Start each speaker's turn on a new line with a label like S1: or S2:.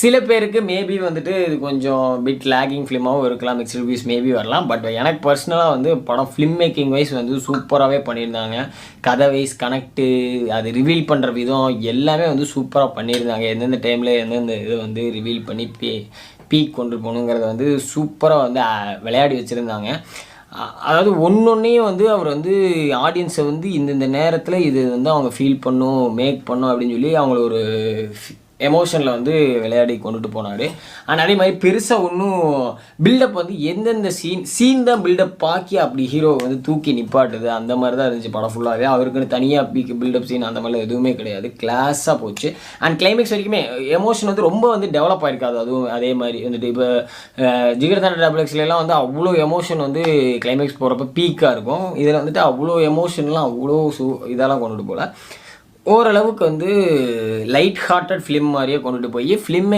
S1: சில பேருக்கு மேபி வந்துட்டு இது கொஞ்சம் பிட் லேகிங் ஃபிலிமாகவும் இருக்கலாம், மிக்ஸ்டு ரிவ்யூஸ் மேபி வரலாம். பட் எனக்கு பர்சனலாக வந்து படம் ஃபிலிம் மேக்கிங் வைஸ் வந்து சூப்பராகவே பண்ணியிருந்தாங்க. கதை வைஸ் கனெக்ட்டு, அது ரிவீல் பண்ணுற விதம் எல்லாமே வந்து சூப்பராக பண்ணியிருந்தாங்க. எந்தெந்த டைமில் எந்தெந்த இதை வந்து ரிவீல் பண்ணி பீக் கொண்டு போகணுங்கிறத வந்து சூப்பராக வந்து விளையாடி வச்சுருந்தாங்க. அதாவது ஒன்னொன்னையும் வந்து அவர் வந்து ஆடியன்ஸை வந்து இந்தந்த நேரத்தில் இது வந்து அவங்க ஃபீல் பண்ணும், மேக் பண்ணும் அப்படின்னு சொல்லி அவங்கள ஒரு எமோஷனில் வந்து விளையாடி கொண்டுட்டு போனார். அண்ட் அதே மாதிரி பெருசாக ஒன்றும் பில்டப் வந்து எந்தெந்த சீன் தான் பில்டப் ஆக்கி அப்படி ஹீரோ வந்து தூக்கி நிப்பாட்டுது அந்த மாதிரி தான் இருந்துச்சு படம் ஃபுல்லாகவே. அவருக்குன்னு தனியாக பில்டப் சீன் அந்த மாதிரிலாம் எதுவுமே கிடையாது, கிளாஸாக போச்சு. அண்ட் கிளைமேக்ஸ் வரைக்குமே எமோஷன் வந்து ரொம்ப வந்து டெவலப் ஆகிருக்காது. அதுவும் அதே மாதிரி வந்துட்டு இப்போ ஜிகர்தண்டா டபுள்எக்ஸ்லாம் வந்து அவ்வளோ எமோஷன் வந்து கிளைமேக்ஸ் போகிறப்ப பீக்காக இருக்கும். இதில் வந்துட்டு அவ்வளோ எமோஷன்லாம் அவ்வளோ இதெல்லாம் கொண்டுட்டு போகல. ஓரளவுக்கு வந்து லைட் ஹார்ட்டட் ஃபிலிம் மாதிரியே கொண்டுட்டு போய் ஃபிலிம்